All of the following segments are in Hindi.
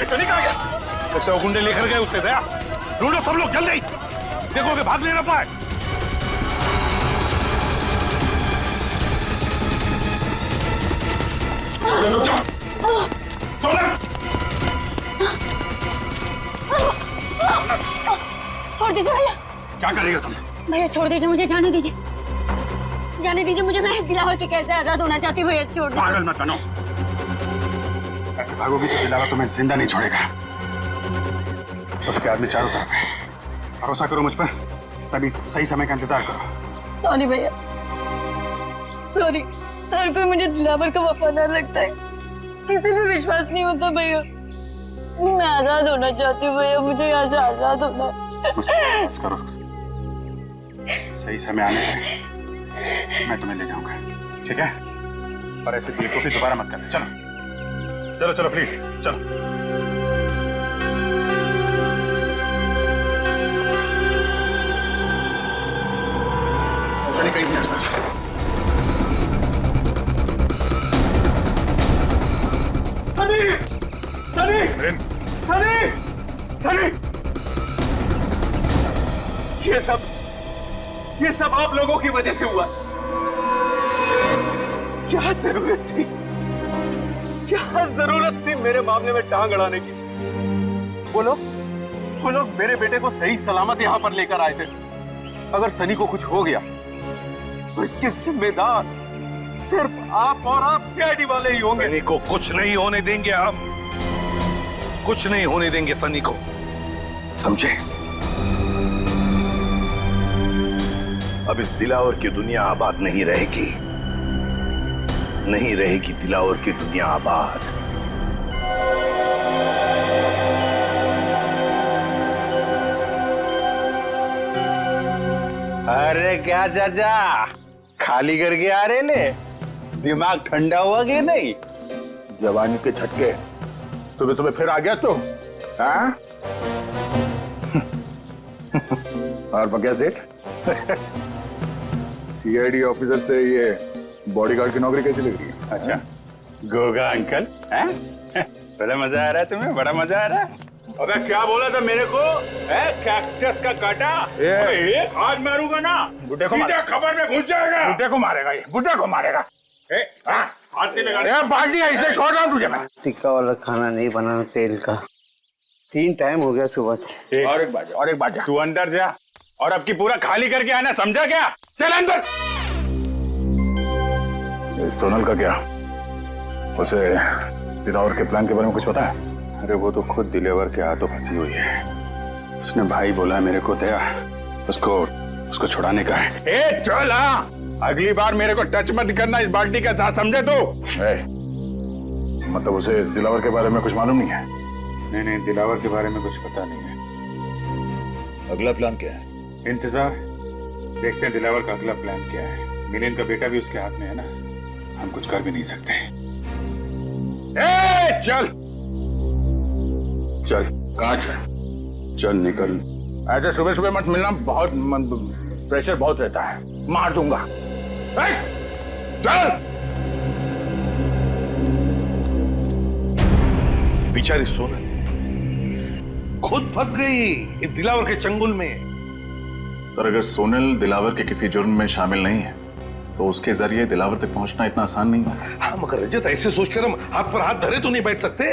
सनी कहाँ गया? कैसे वो गुंडे लेकर गए उससे दया? ढूंढो सब लोग जल्दी, देखोगे भाग नहीं ना पाए। छोड़ दीजिए भैया। क्या करेगा तुम? भैया छोड़ दीजिए, मुझे जाने दीजिए, जाने दीजिए मुझे। मैं दिलावर के कैसे आजाद होना चाहती हूँ भैया, छोड़ दीजिए। पागल मत बनो, ऐसे भागोगी तो दिलावर तुम्हें जिंदा नहीं छोड़ेगा। उसके आदमी चारों तरफ है, भरोसा करो मुझ पर, सभी सही समय का इंतजार करो। सॉरी भैया, सॉरी। हर कोई मुझे दिलावर का वफादार लगता है, किसी पे विश्वास नहीं होता भैया। मैं आजाद होना चाहती हूँ भैया, मुझे यहाँ से आजाद होना है। मुझ पर विश्वास करो, सही समय आने पर मैं तुम्हें ले जाऊंगा, ठीक है? और ऐसे बेवकूफी दोबारा मत करना। चलो चलो चलो प्लीज चलो। सनी कहीं नहीं आसपास। सनी सनी सनी सनी, ये सब आप लोगों की वजह से हुआ। क्या जरूरत थी, क्या जरूरत थी मेरे मामले में टांग अड़ाने की? वो लोग मेरे बेटे को सही सलामत यहां पर लेकर आए थे। अगर सनी को कुछ हो गया तो इसके जिम्मेदार सिर्फ आप और आप सीआईडी वाले ही होंगे। सनी को कुछ नहीं होने देंगे हम, कुछ नहीं होने देंगे सनी को, समझे? अब इस दिलावर की दुनिया आबाद नहीं रहेगी, नहीं रहेगी दिलावर की दुनिया आबाद। अरे क्या चाचा, खाली करके आ रहे ले? दिमाग ठंडा हुआ कि नहीं? जवानी के झटके तुम्हें फिर आ गया तो? हाँ? और बगैर सेठ सीआईडी ऑफिसर से ये बॉडीगार्ड की नौकरी कैसी लग रही है? अच्छा, गोगा अंकल, हैं? बड़ा मजा आ रहा है तुम्हें? बड़ा मजा आ रहा है? अबे क्या बोला था मेरे को? कैक्टस का काटा एक हाथ मारूंगा ना, बुड्ढे को सीधा खबर में घुस जाएगा। बुड्ढे को मारेगा ये, बुड्ढे को मारेगा। हाथ नहीं लगा, बाल्टी है इसलिए छोड़ रहा हूँ तुझे मैं। टिक्का वाला खाना नहीं बनाना तेल का, 3 टाइम हो गया सुबह से। और एक बात तू अंदर जा और अब की पूरा खाली करके आना, समझा क्या? चल अंदर। सोनल का क्या? उसे दिलावर के प्लान के बारे में कुछ पता है? अरे वो तो खुद दिलावर के हाथों फंसी हुई है। उसने भाई बोला मेरे को दया, उसको छुड़ाने का है। ए चल, हाँ, अगली बार मेरे को टच मत करना इस बाल्टी का साथ, समझे तो? मतलब उसे इस दिलावर के बारे में कुछ मालूम नहीं है? नहीं, दिलावर के बारे में कुछ पता नहीं है। अगला प्लान क्या है? इंतजार, देखते हैं दिलावर का अगला प्लान क्या है। मिलिंद का बेटा भी उसके हाथ में है ना, हम कुछ कर भी नहीं सकते। चल चल, कहाँ चल निकल। ऐसे सुबह सुबह मत मिलना, बहुत प्रेशर बहुत रहता है, मार दूंगा। चल। बेचारी सोनल खुद फंस गई इस दिलावर के चंगुल में। पर अगर सोनल दिलावर के किसी जुर्म में शामिल नहीं है तो उसके जरिए दिलावर तक पहुंचना इतना आसान नहीं है। हाँ मगर रजत, ऐसे सोचकर हम हाथ पर हाथ धरे तो नहीं बैठ सकते।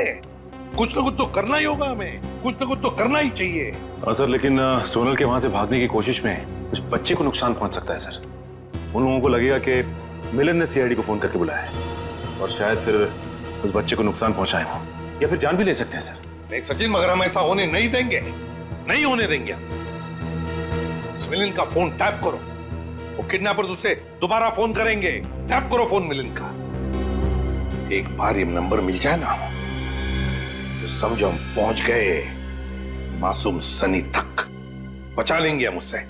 कुछ ना कुछ तो करना ही होगा, हमें कुछ ना कुछ तो करना ही चाहिए। सर, लेकिन सोनल के वहां से भागने की कोशिश में उस बच्चे को नुकसान पहुंच सकता है सर। उन लोगों को लगेगा कि मिलिंद ने सीआईडी को फोन करके बुलाया है और शायद फिर उस बच्चे को नुकसान पहुंचाए हो या फिर जान भी ले सकते हैं सर। नहीं सचिन, मगर हम ऐसा होने नहीं देंगे, नहीं होने देंगे। मिलिंद का फोन टैप करो, वो किडनैपर्स उसे दोबारा फोन करेंगे। टैप करो फोन मिलिंद का। एक बार ये नंबर मिल जाए ना तो समझो हम पहुंच गए मासूम सनी तक, बचा लेंगे हम उससे।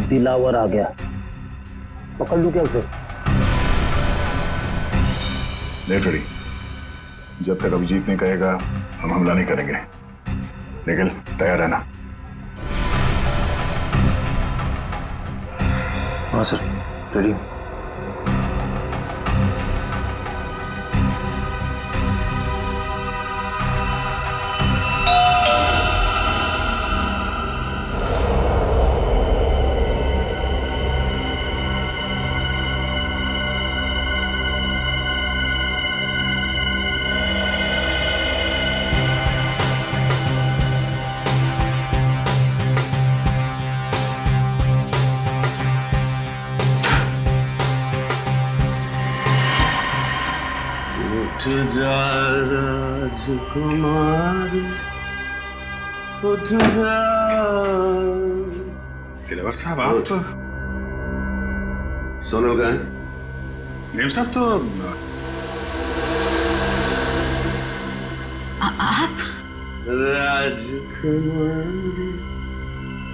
दिलावर आ गया, पकड़ लूं क्या उसे? नहीं फ्रेडी, जब तक अभिजीत नहीं कहेगा हम हमला नहीं करेंगे, लेकिन तैयार रहना। हाँ सर, रेडी। उठ जा राजकुमार, उठ जा। दिलावर साहब, आप सोनल का है? नेम साहब तो आप राजकुमार,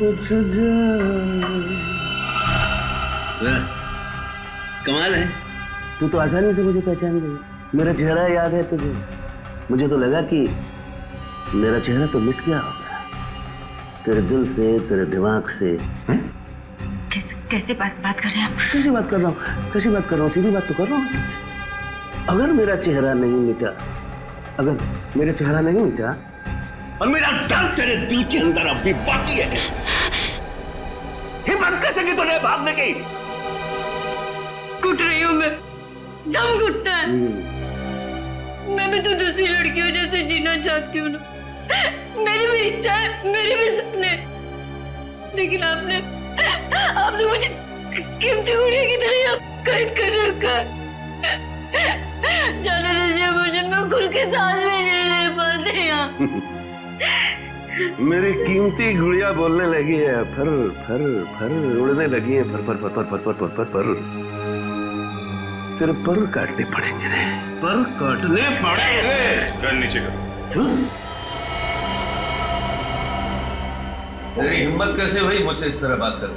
उठ जा। कमाल है, तू तो आसानी से मुझे पहचान गई। मेरा चेहरा याद है तुझे? मुझे तो लगा कि मेरा चेहरा तो मिट गया होगा तेरे दिल से, तेरे दिमाग से। कैसे बात कर रहे हैं आप? कैसी बात कर रहा हूँ? कैसी बात कर रहा हूँ? सीधी बात तो कर रहा हूँ तुझसे। अगर मेरा चेहरा नहीं मिटा, अगर मेरा चेहरा नहीं मिटा और मेरा डर तेरे दिल के अंदर अब भी बाकी है, हिम्मत कैसे की तूने भागने की? घुट रही हूँ मैं, दम घुटता है। मैं भी तो दूसरी लड़कियों जैसे जीना चाहती हूँ ना। मेरी भी इच्छा है, मेरे भी सपने, लेकिन आपने मुझे कीमती गुड़िया की तरह कैद कर रखा है। जाने दीजिए मुझे, मैं खुल के सांस भी नहीं ले पाती यहाँ। मेरी कीमती गुड़िया बोलने लगी है, फर फर फर उड़ने लगी है, फर फर फर फर फर फर फर फर। तेरे पर काटने पड़ेंगे रे, पर काटने पड़ेंगे। कर नीचे कर। तेरी हिम्मत कैसे हुई मुझसे इस तरह बात करने?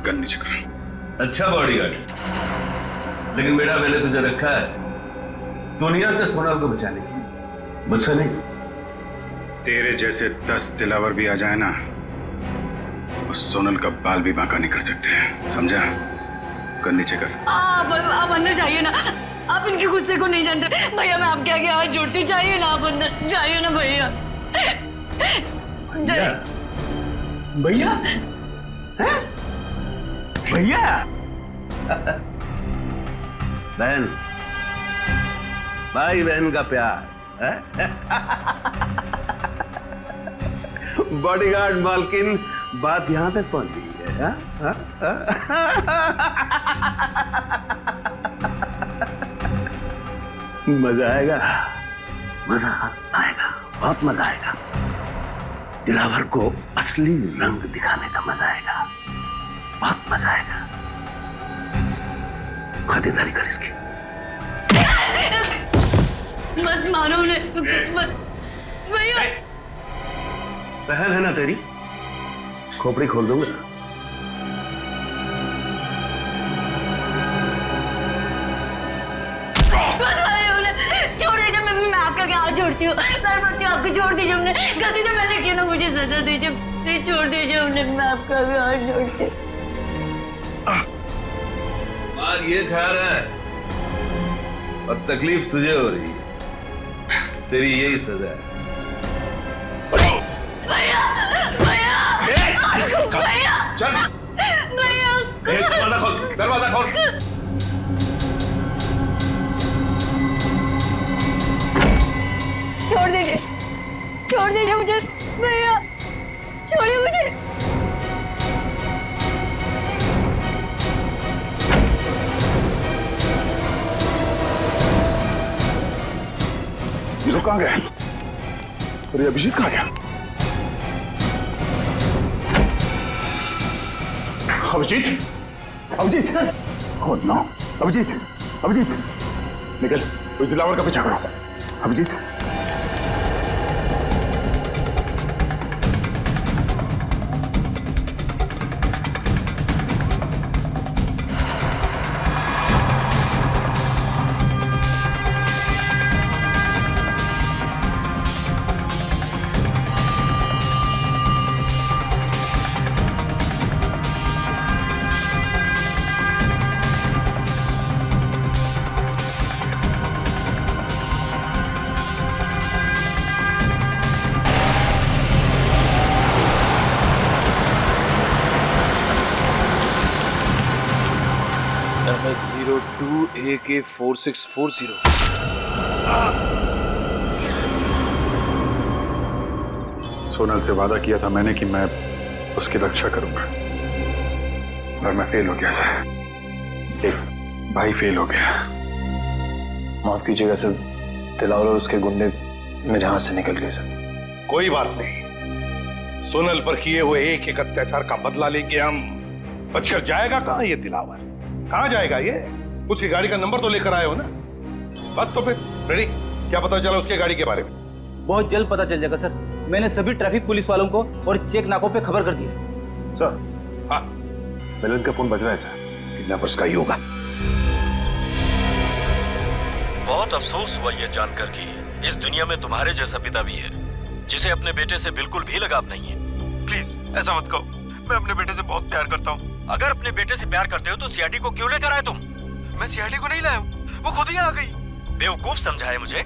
गन नीचे कर। अच्छा बॉडीगार्ड, लेकिन बेटा मैंने तुझे रखा है दुनिया से सोनल को बचाने के लिए, मुझसे नहीं। तेरे जैसे 10 दिलावर भी आ जाए ना, उस सोनल का बाल भी बांका नहीं कर सकते, समझा? कर नीचे कर। आप अंदर जाइए ना, आप इनके गुस्से को नहीं जानते भैया। मैं आपके आगे हाथ जोड़ती, जाइए ना आप अंदर, जाइए ना भैया। भैया, भैया, बहन, भाई बहन का प्यार है? बॉडीगार्ड मालकिन, बात यहां तक पहुंच गई है। मजा आएगा, मजा आएगा, बहुत मजा आएगा। दिलावर को असली रंग दिखाने का मजा आएगा, बहुत मजा आएगा। खातिरदारी कर इसकी। मत मारो उन्हें, मत भैया। बहन है ना तेरी, खोपड़ी खोल दूंगा। छोड़ दीजिए, मैं आपका क्या हाथ जोड़ती हूँ, पैर पड़ती हूँ आपको, छोड़ दीजिए। हमने गलती तो मैंने की ना, मुझे सजा दीजिए, प्लीज छोड़ दीजिए उन्हें, मैं आपका भी हाथ जोड़ती हूँ। मार ये खा रहा है और तकलीफ तुझे हो रही है, तेरी यही सजा है। भैया, भैया, भैया, चल भैया, दरवाजा खोल, दरवाजा खोल। छोड़ दीजिए मुझे भैया, छोड़िए मुझे। ये लोग कहाँ गए? अरे अभिजीत कहाँ गया? अभिजीत, अभिजीत, ओह नो, अभिजीत, अभिजीत, निकल, उस दिलावर का पीछा करो। अभिजीत, 02 AK4640। सोनल से वादा किया था मैंने कि मैं उसकी रक्षा करूंगा, और मैं फेल हो गया सर। एक भाई फेल हो गया। माफ कीजिएगा सर, दिलावर और उसके गुंडे मेरे हाथ से निकल गए सर। कोई बात नहीं, सोनल पर किए हुए एक एक अत्याचार का बदला लेंगे हम। बचकर जाएगा कहां ये दिलावर? कहां जाएगा ये? उसकी गाड़ी का नंबर तो लेकर आए हो ना? बस तो फिर रेडी। क्या पता चला उसके गाड़ी के बारे में? बहुत जल्द पता चल जाएगा सर। मैंने सभी ट्रैफिक पुलिस वालों को और चेक नाकों पे खबर कर दिया। सर, हाँ, मिलन का फोन बज रहा है सर। किडनैपर्स का ही होगा। बहुत अफसोस हुआ यह जानकर कि इस दुनिया में तुम्हारे जैसा पिता भी है जिसे अपने बेटे से बिल्कुल भी लगाव नहीं है। प्लीज ऐसा मत कहो, मैं अपने बेटे से बहुत प्यार करता हूँ। अगर अपने बेटे से प्यार करते हो तो सीआईडी को क्यों लेकर आए तुम? मैं सीआईडी को नहीं लाया हूँ, वो खुद ही आ गई। बेवकूफ समझा है मुझे?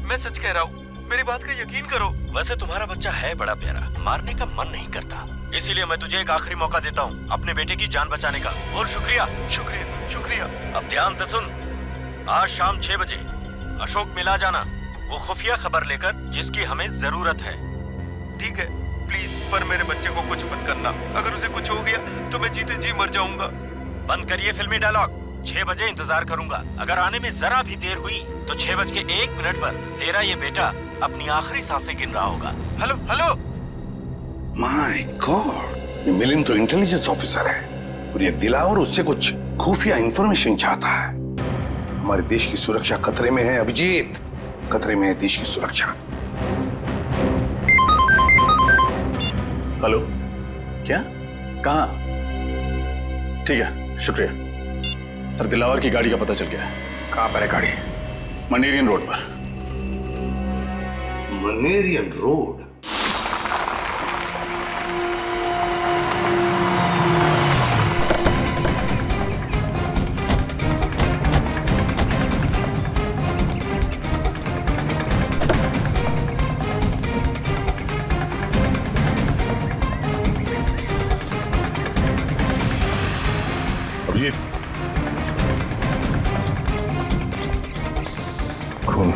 मैं सच कह रहा हूँ, मेरी बात का यकीन करो। वैसे तुम्हारा बच्चा है बड़ा प्यारा, मारने का मन नहीं करता, इसीलिए मैं तुझे एक आखिरी मौका देता हूँ अपने बेटे की जान बचाने का। बोल शुक्रिया। शुक्रिया शुक्रिया। अब ध्यान से सुन, आज शाम 6 बजे अशोक मिला जाना, वो खुफिया खबर लेकर जिसकी हमें जरूरत है। ठीक है, प्लीज, पर मेरे बच्चे को कुछ मत करना। अगर उसे कुछ हो गया तो मैं जीते जी मर जाऊंगा। बंद करिए फिल्मी डायलॉग। 6 बजे इंतजार करूंगा। अगर आने में जरा भी देर हुई तो 6:01 पर तेरा ये बेटा अपनी आखिरी सांसें गिन रहा होगा। Hello hello. माय गॉड, ये मिलिंद तो इंटेलिजेंस ऑफिसर है और ये दिलावर उससे कुछ खुफिया इंफॉर्मेशन चाहता है। हमारे देश की सुरक्षा खतरे में है अभिजीत, खतरे में है देश की सुरक्षा। हेलो, क्या? कहाँ? ठीक है, शुक्रिया सर। दिलावर की गाड़ी का पता चल गया है। कहां पर है गाड़ी? मनेरियन रोड पर। मनेरियन रोड? अभिजीत, खून।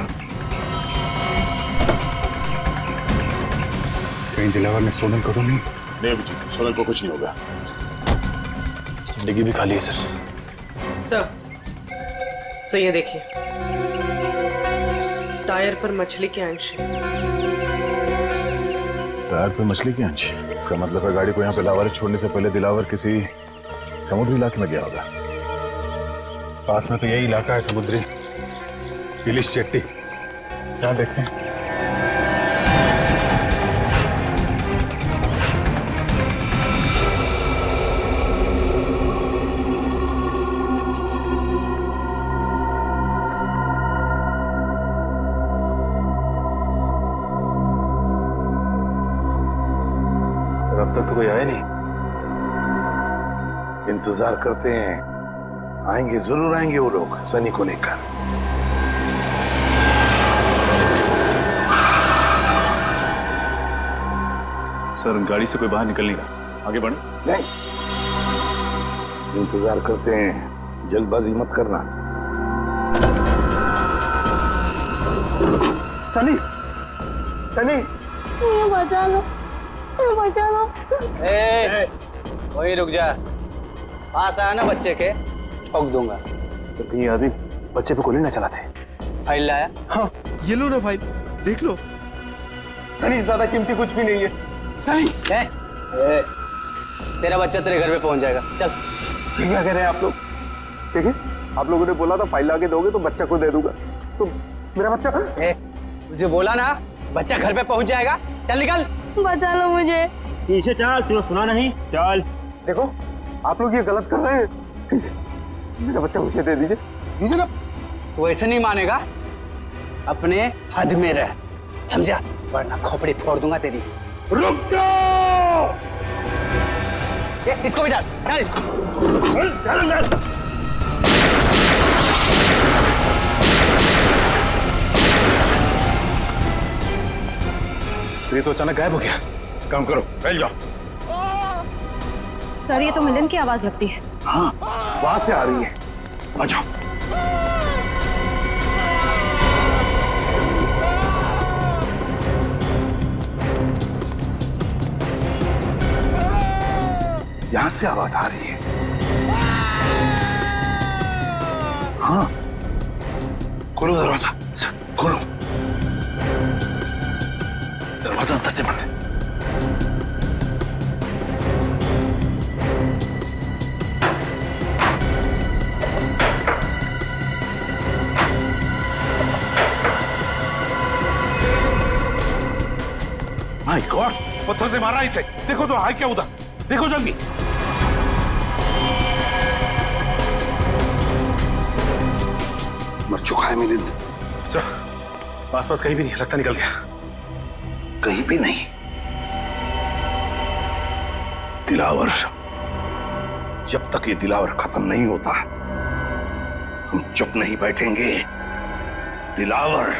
कहीं दिलावर ने सोनल को तो नहीं? नहीं अभिजीत, सोनल को कुछ नहीं होगा। जिंदगी भी खाली है सर। सर ये देखिए, टायर पर मछली के अंश हैं। टायर पे मछली के अंश? इसका मतलब है गाड़ी को यहाँ पे लावारिस छोड़ने से पहले दिलावर किसी समुद्री इलाके में गया होगा। पास में तो यही इलाका है, समुद्री इलिश चट्टी। क्या देखते हैं? अब तक तो कोई आया नहीं। इंतजार करते हैं, आएंगे, जरूर आएंगे वो लोग सनी को लेकर। सर, गाड़ी से कोई बाहर निकल नहीं रहा, आगे बढ़े। नहीं, इंतजार करते हैं, जल्दबाजी मत करना। सनी, सनी, बचा लो, बचा लो। वही रुक जा, पास आया ना बच्चे के, ठोक दूंगा। तो कहीं आदमी बच्चे पे गोली ना चलाते। फाइल लाया? हाँ, ये लो ना फाइल, देख लो। सनी, ज्यादा कीमती कुछ भी नहीं है। सनी, तेरा बच्चा तेरे घर पे पहुंच जाएगा, चल। क्या कह रहे हैं आप लोग? ठीक है, आप लोगों ने बोला था फाइल लाके दोगे तो बच्चा को दे दूंगा, तो मेरा बच्चा? मुझे बोला ना, बच्चा घर पे पहुंच जाएगा, चल निकल। बचा लो मुझे। पीछे चल, तूने सुना नहीं? चल। देखो, आप लोग ये गलत कर रहे हैं। प्लीज, मेरा बच्चा मुझे दे दीजिए, दीजिए ना। वो ऐसे नहीं मानेगा, अपने हद में रह, समझा? वरना खोपड़ी फोड़ दूंगा तेरी। रुक जाओ! इसको भी डाल, डाल इसको। ये तो अचानक गायब हो गया। काम करो, फैल जाओ। सर, ये तो मिलन की आवाज लगती है। हाँ, वहां से आ रही है। आ जाओ। यहां से आवाज आ रही है। हाँ, खोलो दरवाजा, खोलो। दरवाजा अंदर से बंद है। माय गॉड, पत्थर से मारा इसे। देखो तो है क्या उधर, देखो जल्दी। मर चुका है मिलिंद। सर, आसपास कहीं भी नहीं, लगता निकल गया। कहीं भी नहीं। दिलावर, जब तक ये दिलावर खत्म नहीं होता हम चुप नहीं बैठेंगे। दिलावर।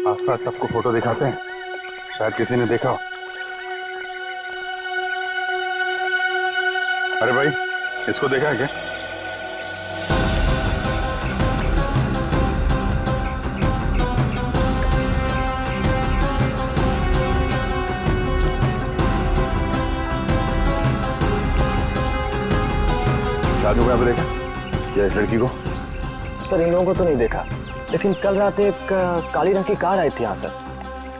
आसपास सबको फोटो दिखाते हैं, शायद किसी ने देखा हो। अरे भाई, इसको देखा है क्या? शादी को यहाँ पे देखा या इस लड़की को? सर, इन लोगों को तो नहीं देखा, लेकिन कल रात एक काली रंग की कार आई थी यहाँ सर,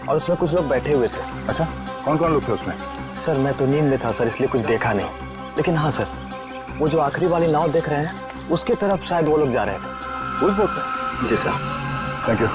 और उसमें कुछ लोग बैठे हुए थे। अच्छा, कौन कौन लोग थे उसमें? सर, मैं तो नींद में था सर, इसलिए कुछ देखा नहीं, लेकिन हाँ सर, वो जो आखिरी वाली नाव देख रहे हैं उसके तरफ शायद वो लोग जा रहे थे। उस बोट पे? जी सर। Thank you.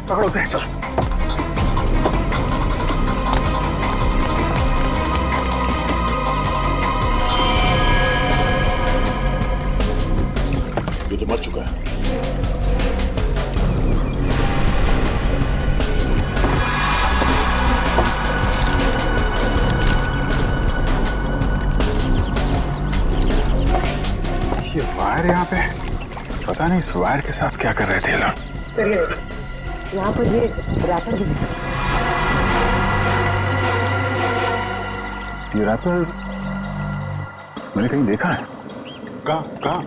पकड़ो उसे। चल। ये तो मर चुका है। ये वायर यहाँ पे, पता नहीं इस वायर के साथ क्या कर रहे थे लोग। यहाँ पर ये रैपर भी ये रैपर मैंने कहीं देखा है। कहाँ?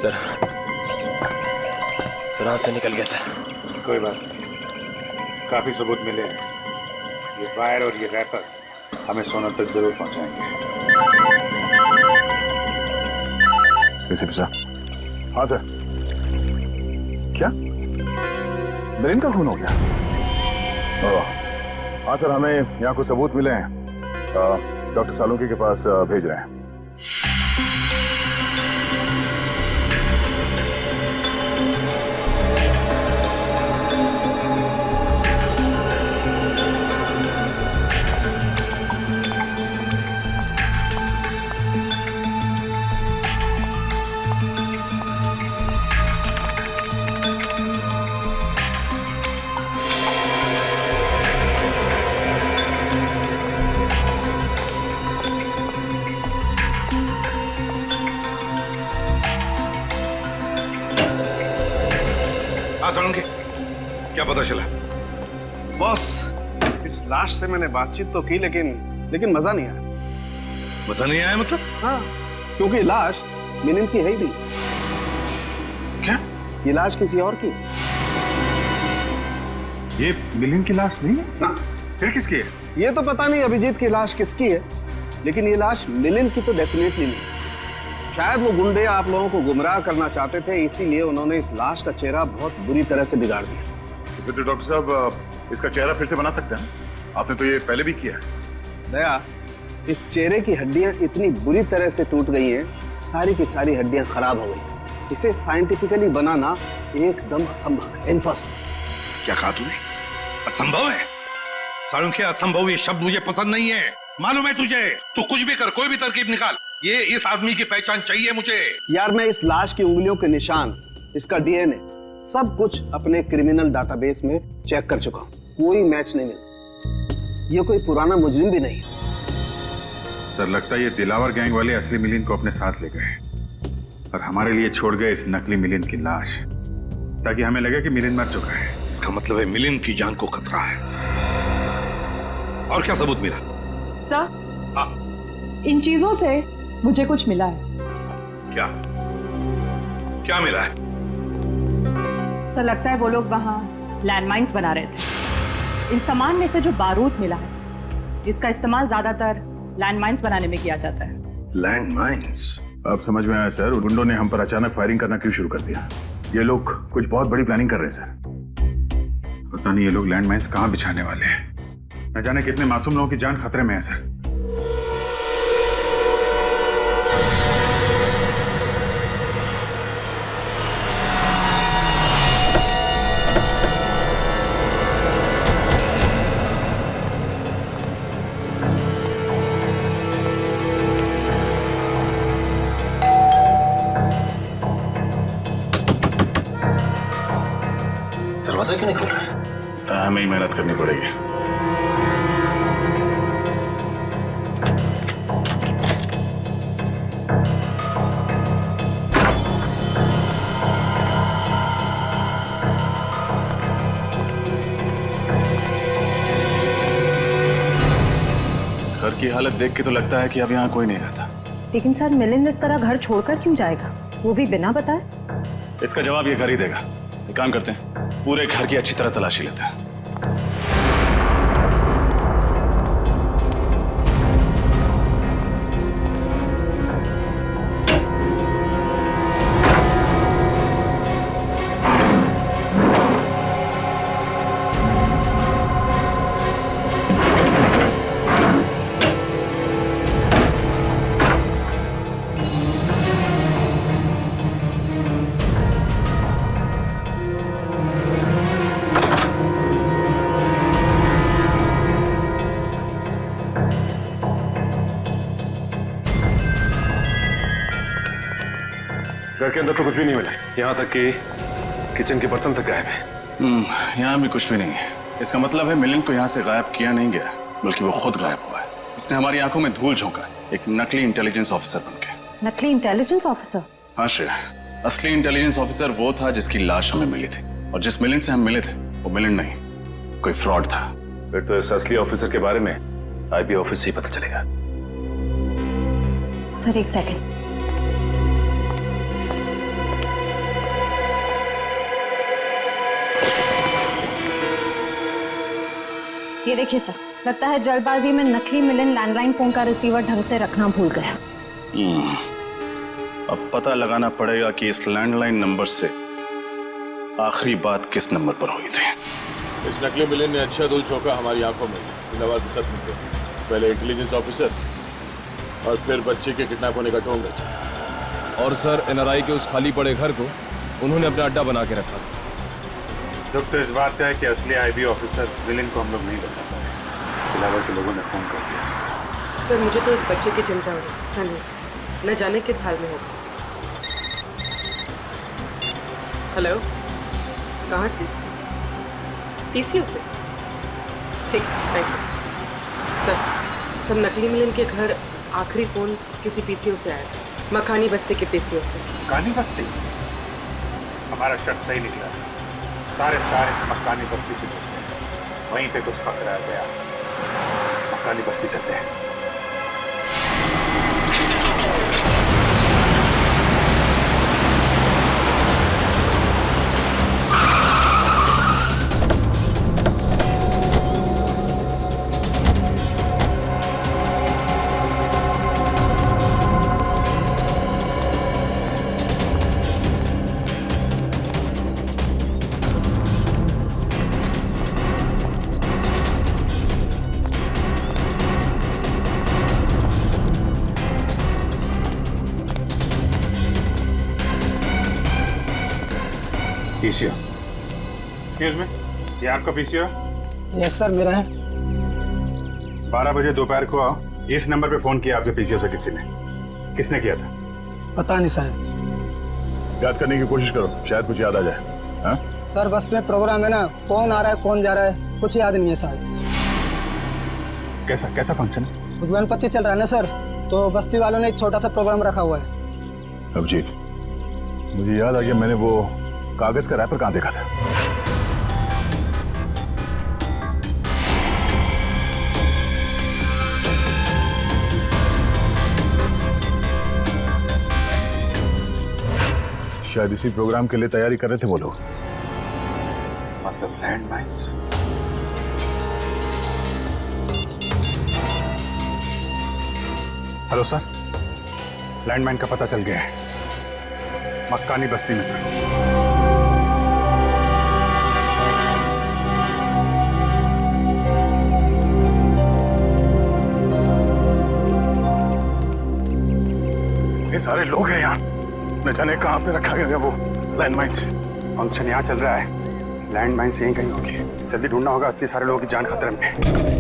सर, हाथ से निकल गया सर। कोई बात नहीं, काफी सबूत मिले हैं। ये वायर और ये रैपर हमें सोनल तक जरूर पहुंचाएंगे। एसीपी साहब। हाँ सर। क्या मिलिंद का खून हो गया? हाँ सर, हमें यहाँ कुछ सबूत मिले हैं, डॉक्टर सालुंकी के पास भेज रहे हैं। सालुंकी, क्या पता चला? बॉस, इस लाश से मैंने बातचीत तो की, लेकिन मजा नहीं आया। मजा नहीं आया मतलब? हाँ, क्योंकि लाश मिलिंद की है ही नहीं। क्या? ये लाश किसी और की? ये मिलिंद की लाश नहीं है ना। फिर किसकी है? ये तो पता नहीं अभिजीत की लाश किसकी है, लेकिन ये लाश मिलिंद की तो डेफिनेटली नहीं। शायद वो गुंडे आप लोगों को गुमराह करना चाहते थे, इसीलिए उन्होंने इस लाश का चेहरा बहुत बुरी तरह से बिगाड़ दिया। तो फिर डॉक्टर साहब इसका चेहरा फिर से बना सकते हैं? आपने तो ये पहले भी किया है। दया, इस चेहरे की हड्डियां इतनी बुरी तरह से टूट गई हैं, सारी की सारी हड्डियां खराब हो गई। इसे साइंटिफिकली बनाना एकदम असंभव है, इम्पॉसिबल। क्या कहा तूने? असंभव है? सालुंखे, असंभव ये शब्द मुझे पसंद नहीं है। मालूम है तुझे? तू कुछ भी कर, कोई भी तरकीब निकाल, ये इस आदमी की पहचान चाहिए मुझे। यार मैं इस लाश की उंगलियों के निशान, इसका डीएनए, सब कुछ अपने क्रिमिनल डाटाबेस में चेक कर चुका हूं, कोई मैच नहीं मिला। ये कोई पुराना मुजरिम भी नहीं। सर लगता है ये दिलावर गैंग वाले असली मिलिंद को अपने साथ ले गए और हमारे लिए छोड़ गए इस नकली मिलिंद की लाश, ताकि हमें लगे कि मिलिंद मर चुका है। इसका मतलब है मिलिंद की जान को खतरा है। और क्या सबूत मिला? सर, हाँ। इन चीजों से मुझे कुछ मिला है। क्या? क्या मिला है? सर लगता है वो लोग वहाँ लैंडमाइंस बना रहे थे। इन सामान में से जो बारूद मिला है, इसका इस्तेमाल ज्यादातर लैंडमाइंस बनाने में किया जाता है। लैंडमाइंस? अब समझ में आया सर, गुंडों ने हम पर अचानक फायरिंग करना क्यों शुरू कर दिया। ये लोग कुछ बहुत बड़ी प्लानिंग कर रहे हैं सर। पता नहीं ये लोग लैंडमाइंस कहाँ बिछाने वाले हैं। न जाने कितने मासूम लोगों की जान खतरे में है सर। दरवाजा क्यों नहीं खोल रहा है? हमें ही मेहनत करनी पड़ेगी। घर की हालत देख के तो लगता है कि अब यहाँ कोई नहीं रहता। लेकिन सर मिलिंद इस तरह घर छोड़कर क्यों जाएगा, वो भी बिना बताए? इसका जवाब ये घर ही देगा। एक काम करते हैं, पूरे घर की अच्छी तरह तलाशी लेते हैं। घर के अंदर तो कुछ भी नहीं मिला, यहाँ तक कि किचन के बर्तन तक गायब है। यहाँ भी कुछ भी नहीं है। इसका मतलब है मिलिंद को यहाँ से गायब किया नहीं गया, बल्कि वो खुद गायब हुआ है। उसने हमारी आंखों में धूल झोंका, एक नकली इंटेलिजेंस ऑफिसर बनके। नकली इंटेलिजेंस ऑफिसर? हाँ श्रेया, असली इंटेलिजेंस ऑफिसर वो था जिसकी लाश हमें मिली थी, और जिस मिलिंद से हम मिले थे वो मिलिंद नहीं, कोई फ्रॉड था। फिर तो इस असली ऑफिसर के बारे में आईबी ऑफिस से ही पता चलेगा। सर एक सेकंड। ये देखिए सर, लगता है जल्दबाजी में नकली मिलिंद लैंडलाइन फोन का रिसीवर ढंग से रखना भूल गया। अब पता लगाना पड़ेगा कि इस लैंडलाइन नंबर से आखिरी बात किस नंबर पर हुई थी। इस नकली मिलिंद ने अच्छा धूल झोंका हमारी आंखों में, दिलावर के साथ मिलकर। पहले इंटेलिजेंस ऑफिसर और फिर बच्चे के किडनैप होने का ढोंग रचा। और सर एनआरआई के उस खाली पड़े घर को उन्होंने अपना अड्डा बना के रखा। दुख तो इस बात का है कि असली आईबी ऑफिसर मिलिंद को हम लोग नहीं बचा पाए। दिलावर के लोगों ने फोन कर दिया उसको। सर मुझे तो इस बच्चे की चिंता हो रही, सनी न जाने किस हाल में होगा। हेलो, कहाँ से? पीसीओ से? ठीक है, थैंक यू। सर नकली मिलिंद के घर आखिरी फोन किसी पीसीओ से आया था, मकानी बस्ती के पीसीओ से। मकानी बस्ती? हमारा शक सही निकला। सारे तार इस मकानी बस्ती से जुड़ते हैं, वहीं पे कुछ पकड़ाया गया। मकानी बस्ती चलते हैं। पीसीओ। एक्सक्यूज मी, ये आपका पीसीओ? यस सर, मेरा है। 12 बजे दोपहर को इस नंबर पे फोन किया आपके पीसीओ से किसी ने? किसने किया था? पता नहीं साहब। याद करने की कोशिश करो, शायद कुछ याद आ जाए। हाँ? सर बस्ती में प्रोग्राम है ना, कौन आ रहा है कौन जा रहा है कुछ याद नहीं है साहब। कैसा फंक्शन है? गणपति चल रहा है ना सर, तो बस्ती वालों ने एक छोटा सा प्रोग्राम रखा हुआ है। अभिजीत, मुझे याद आ गया, मैंने वो कागज का रैपर कहाँ देखा था? शायद इसी प्रोग्राम के लिए तैयारी कर रहे थे वो लोग। मतलब land mines. Hello sir, landmine का पता चल गया है, मक्कानी बस्ती में सर। ये सारे लोग हैं यहाँ, न जाने कहाँ पे रखा गया है वो लैंडमाइंस। फंक्शन यहाँ चल रहा है, लैंडमाइंस यहीं कहीं होगी, जल्दी ढूंढना होगा, इतने सारे लोगों की जान खतरे में है।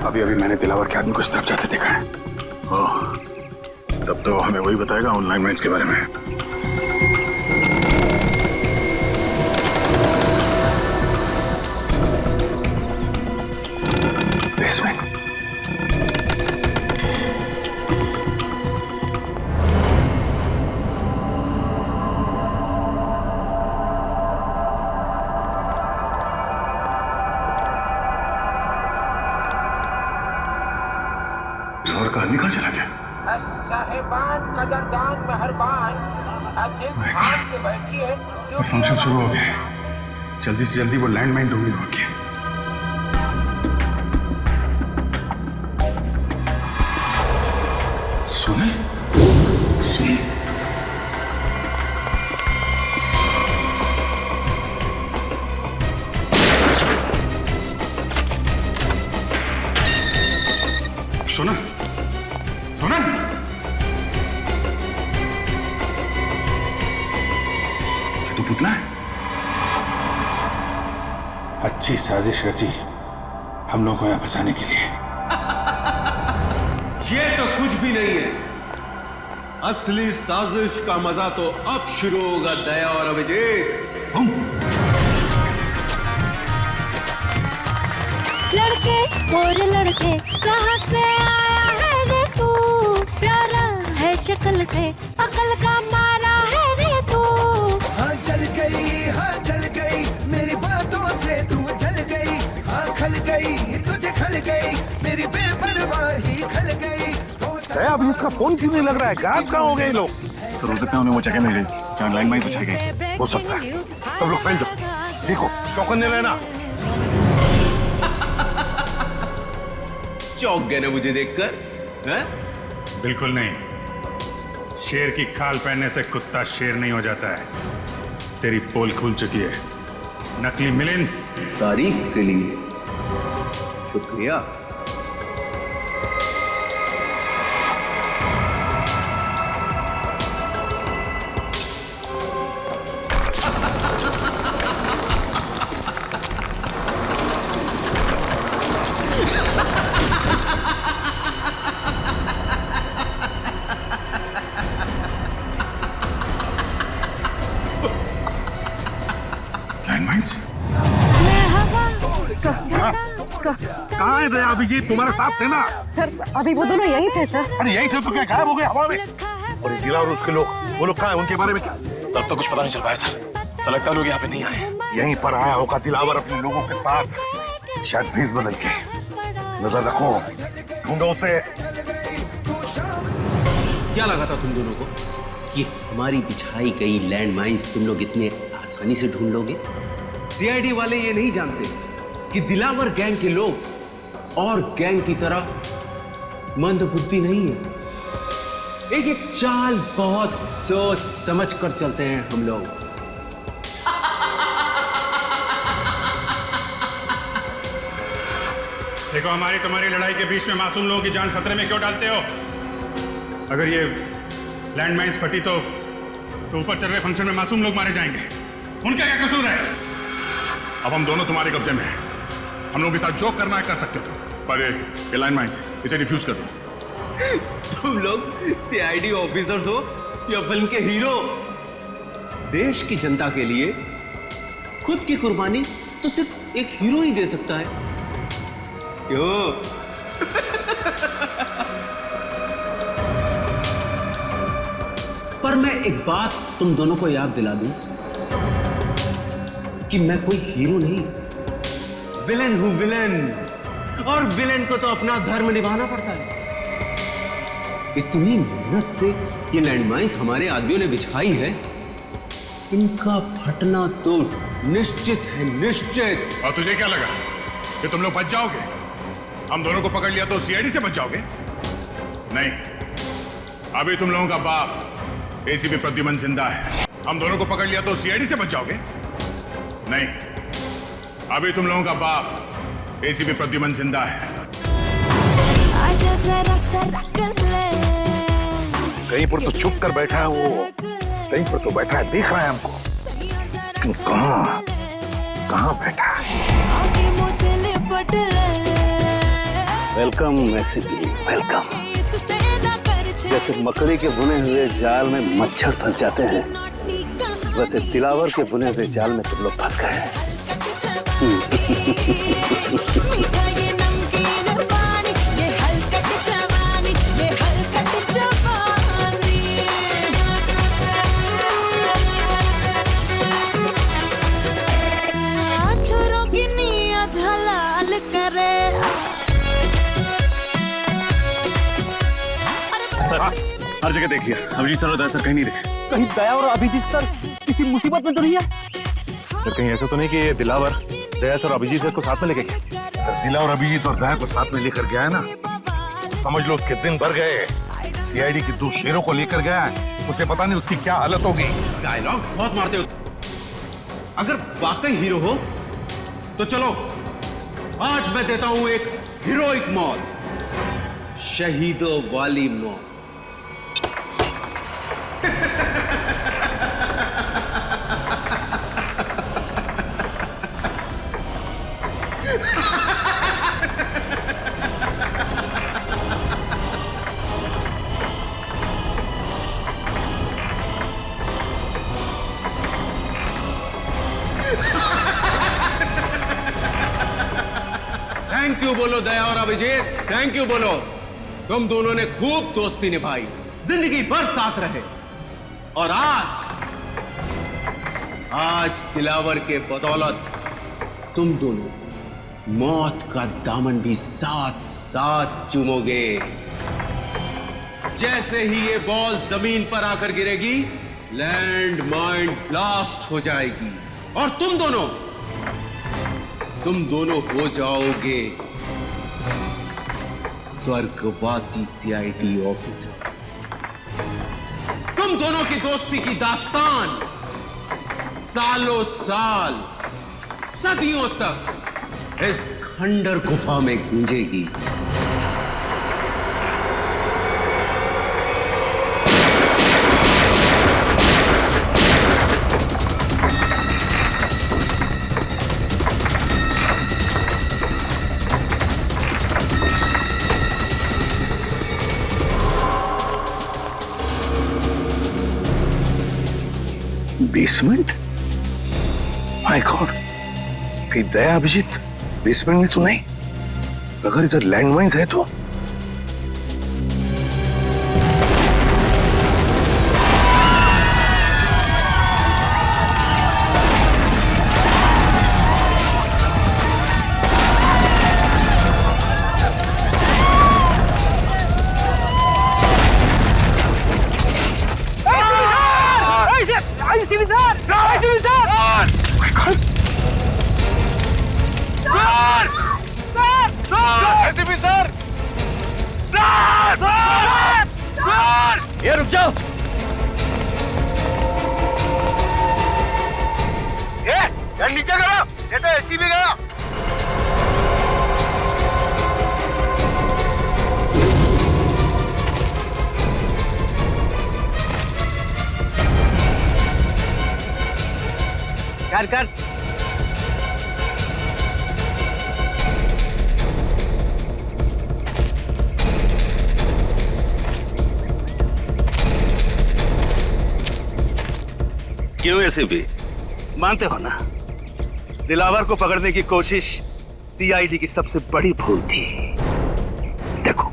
अभी मैंने दिलावर के आदमी को इस तरफ जाते देखा है। ओह, तब तो हमें वही बताएगा ऑनलाइन माइंस के बारे में। बेसमेंट। आदमी कहाँ चला गया? साहिबान कदरदान मेहरबान दिल थाम के बैठिए, फंक्शन शुरू हो गया, जल्दी से जल्दी वो लैंडमाइन ढूंढनी होगी। सुने? सुना? सुना? ये तो पुतला है। अच्छी साजिश रची हम लोगों को यहाँ फंसाने के लिए। ये तो कुछ भी नहीं है, असली साजिश का मजा तो अब शुरू होगा दया और अभिजीत। लड़के और लड़के कहाँ से आया है रे तू, प्यारा है शक्ल से अकल का मारा है रे तू। हाँ जल गई मेरी बातों से तू जल गई, हाँ खल गई तुझे खल गई मेरी बेपरवाही खल गई। अभी उसका फोन क्यों नहीं लग रहा है? गायब कहाँ हो गए लोग? सर हो सकता है उन्हें वो जगह मिल गई जहाँ लैंडमाइन बचाई गई, हो सकता है। सब लोग फैल जाओ, देखो चौकन्ने रहना। चौंक गए ना मुझे देखकर? हैं? बिल्कुल नहीं, शेर की खाल पहनने से कुत्ता शेर नहीं हो जाता है। तेरी पोल खुल चुकी है नकली मिलिंद। तारीफ के लिए शुक्रिया। कहाँ है दया अभिजीत? तुम्हारे साथ थे ना? सर अभी वो दोनों यही थे सर। अरे यही थे तो क्या गायब हो गए हवा में? और ये दिला और उसके लोग, वो लोग कहाँ हैं? उनके बारे में क्या? तब तो कुछ पता नहीं चल पाया सर, ऐसा लगता है लोग यहाँ पे नहीं आए। यहीं पर आया होगा दिलावर अपने लोगों के साथ, शायद भेस बदल के। नजर रखो, ढूंढो उसे। क्या लगा था तुम दोनों को कि हमारी बिछाई गई लैंडमाइंस तुम लोग इतने आसानी से ढूंढ लोगे? सीआईडी वाले ये नहीं जानते कि दिलावर गैंग के लोग और गैंग की तरह मंदबुद्धि नहीं है। एक एक चाल बहुत सोच समझ कर चलते हैं हम लोग। देखो, हमारी तुम्हारी लड़ाई के बीच में मासूम लोगों की जान खतरे में क्यों डालते हो? अगर ये लैंडमाइंस फटी तो ऊपर चल रहे फंक्शन में मासूम लोग मारे जाएंगे। उनका क्या कसूर है? अब हम दोनों तुम्हारे कब्जे में हैं। हम लोग के साथ जो करना है कर सकते हो, पर ये लैंडमाइंस इसे डिफ्यूज कर दो। तुम लोग सीआईडी ऑफिसर्स हो या फिल्म के हीरो? देश की जनता के लिए खुद की कुर्बानी तो सिर्फ एक हीरो ही दे सकता है। क्यों? पर मैं एक बात तुम दोनों को याद दिला दूं कि मैं कोई हीरो नहीं, विलेन हूं, विलेन। और विलेन को तो अपना धर्म निभाना पड़ता है। इतनी मेहनत से ये लैंडमाइंस हमारे आदमियों ने बिछाई है, इनका फटना तो निश्चित है, निश्चित। और तुझे क्या लगा कि तुम लोग बच जाओगे? हम दोनों को पकड़ लिया तो सीआईडी से बच जाओगे? नहीं, अभी तुम लोगों का बाप एसीपी प्रद्युमन जिंदा है। हम दोनों को पकड़ लिया तो सीआईडी से बच जाओगे? नहीं, अभी तुम लोगों का बाप एसीपी प्रद्युमन जिंदा है। कहीं पर तो चुप कर बैठा है वो, कहीं पर तो बैठा है, देख रहा है हमको, लेकिन कहाँ बैठा है? Welcome ACP, welcome. जैसे मकड़ी के बुने हुए जाल में मच्छर फंस जाते हैं, वैसे दिलावर के बुने हुए जाल में तुम लोग फंस गए हैं। सर, हर जगह देखिए, अभिजीत सर और दया सर कहीं नहीं दिखे। कहीं दया और अभिजीत सर किसी मुसीबत में तो नहीं है? सर कहीं ऐसा तो नहीं कि ये दिलावर दया सर और अभिजीत सर को साथ में लेके गया? अगर दिलावर अभिजीत और दया को साथ में लेकर गया है ना, तो समझ लो उसके दिन भर गए। सीआईडी की 2 शेरों को लेकर गया है, उसे पता नहीं उसकी क्या हालत होगी। डायलॉग बहुत मारते हो। अगर वाकई हीरो हो तो चलो, आज मैं देता हूं एक हीरोइक मौत, शहीदों वाली मौत। थैंक यू बोलो दया और अभिजीत, थैंक यू बोलो। तुम दोनों ने खूब दोस्ती निभाई, जिंदगी भर साथ रहे, और आज दिलावर के बदौलत तुम दोनों मौत का दामन भी साथ साथ चूमोगे। जैसे ही ये बॉल जमीन पर आकर गिरेगी, लैंड माइन ब्लास्ट हो जाएगी और तुम दोनों हो जाओगे स्वर्गवासी सीआईडी ऑफिसर्स। तुम दोनों की दोस्ती की दास्तान सालों साल, सदियों तक इस खंडर गुफा में गूंजेगी। बेसमेंट? माय गॉड, कहीं दया अभिजीत बेसमेंट में तो नहीं? अगर इधर लैंडमाइंस है तो ये रुक जाओ। यार नीचे करो, ये तो एसी भी गया। कर क्यों एसीपी? मानते हो ना, दिलावर को पकड़ने की कोशिश सीआईडी की सबसे बड़ी भूल थी। देखो,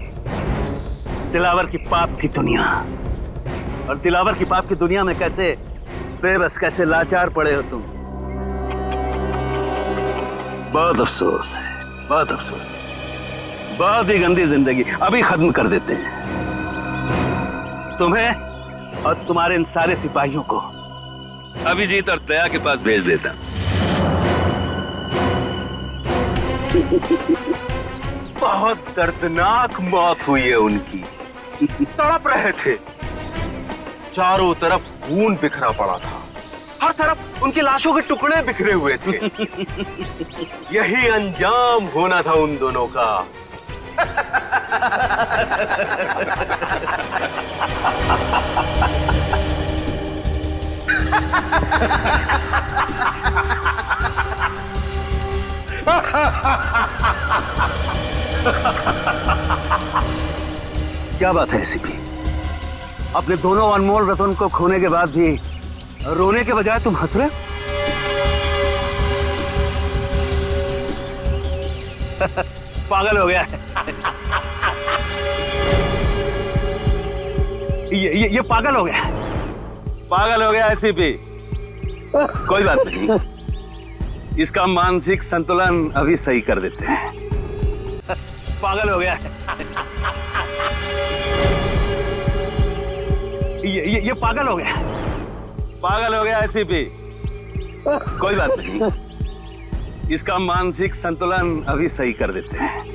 दिलावर की पाप की दुनिया, और दिलावर की पाप की दुनिया में कैसे बेबस, कैसे लाचार पड़े हो तुम। बहुत अफसोस है, बहुत अफसोस है। बहुत ही गंदी जिंदगी अभी खत्म कर देते हैं। तुम्हें और तुम्हारे इन सारे सिपाहियों को अभिजीत और दया के पास भेज देता। बहुत दर्दनाक मौत हुई है उनकी। तड़प रहे थे, चारों तरफ खून बिखरा पड़ा था, हर तरफ उनकी लाशों के टुकड़े बिखरे हुए थे। यही अंजाम होना था उन दोनों का। क्या बात है एसीपी, अपने दोनों अनमोल रतन को खोने के बाद भी रोने के बजाय तुम हंस रहे? पागल हो गया है। ये पागल हो गया, पागल हो गया एसीपी। कोई बात नहीं, इसका मानसिक संतुलन अभी सही कर देते हैं। पागल हो गया है। ये पागल हो गया, पागल हो गया एसीपी। कोई बात नहीं, इसका मानसिक संतुलन अभी सही कर देते हैं।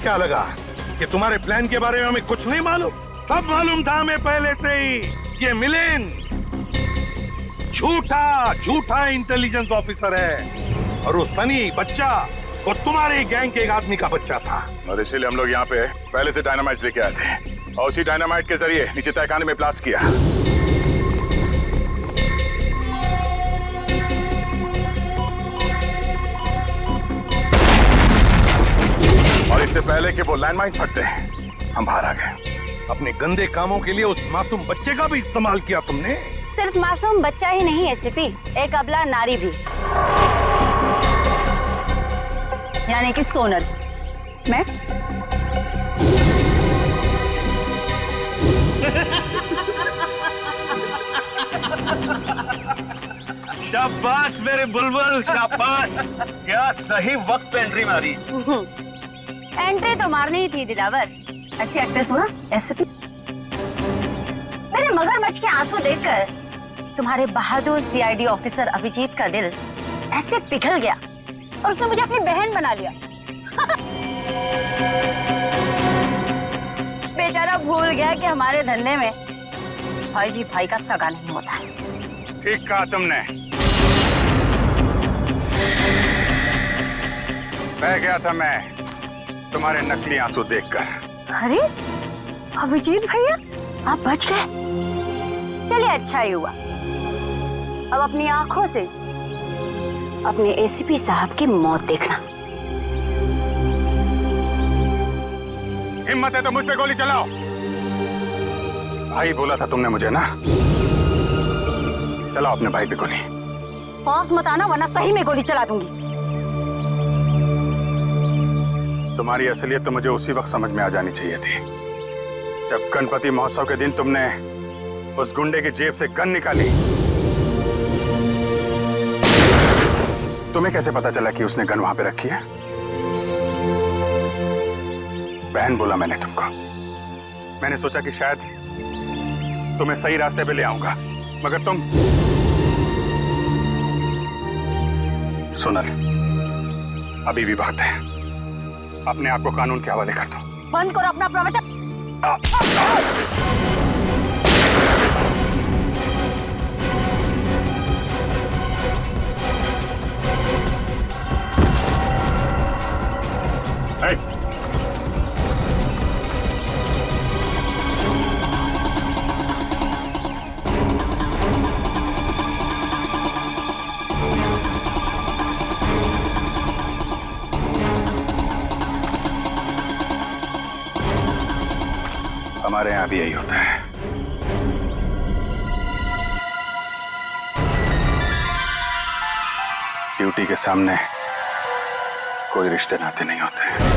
क्या लगा कि तुम्हारे प्लान के बारे में हमें कुछ नहीं मालूम? सब मालूम था हमें पहले से ही। ये मिलिंद झूठा इंटेलिजेंस ऑफिसर है, और वो सनी बच्चा वो तुम्हारे गैंग के एक आदमी का बच्चा था। और इसीलिए हम लोग यहाँ पे पहले से डायनामाइट लेके आए थे, और उसी डायनामाइट के जरिए नीचे तहखाने में ब्लास्ट किया। और इससे पहले कि वो लैंडमाइन फटते हम बाहर आ गए। अपने गंदे कामों के लिए उस मासूम बच्चे का भी इस्तेमाल किया तुमने। सिर्फ मासूम बच्चा ही नहीं एसीपी, एक अबला नारी भी, यानी कि सोनल। मैं शाबाश मेरे बुलबुल, शाबाश। क्या सही वक्त पे एंट्री मारी। एंट्री तो मारनी ही थी दिलावर। अच्छी एक्ट्रेस हुआ एसपी। मेरे मगरमच्छ के आंसू देखकर तुम्हारे बहादुर सीआईडी ऑफिसर अभिजीत का दिल ऐसे पिघल गया और उसने मुझे अपनी बहन बना लिया। बेचारा भूल गया कि हमारे धंधे में भाई भी भाई का सगा नहीं होता है। ठीक कहा तुमने। बह गया था मैं तुम्हारे नकली आंसू देखकर। अरे अभिजीत भैया, आप बच गए। चलिए अच्छा ही हुआ। अब अपनी आंखों से अपने एसीपी साहब की मौत देखना। हिम्मत है तो मुझ पे गोली चलाओ। भाई बोला था तुमने मुझे ना, चलाओ अपने भाई पे गोली। पास मत आना वरना सही में गोली चला दूंगी। तुम्हारी असलियत तो मुझे उसी वक्त समझ में आ जानी चाहिए थी जब गणपति महोत्सव के दिन तुमने उस गुंडे की जेब से गन निकाली, तुम्हें कैसे पता चला कि उसने गन वहां पे रखी है? बहन बोला मैंने तुमको। मैंने सोचा कि शायद तुम्हें सही रास्ते पे ले आऊंगा, मगर तुम। सोनल, अभी भी वक्त है, अपने आप को कानून के हवाले कर दो। बंद करो अपना प्रवचन। हमारे यहाँ भी यही होता है। ड्यूटी के सामने कोई रिश्ते नाते नहीं होते।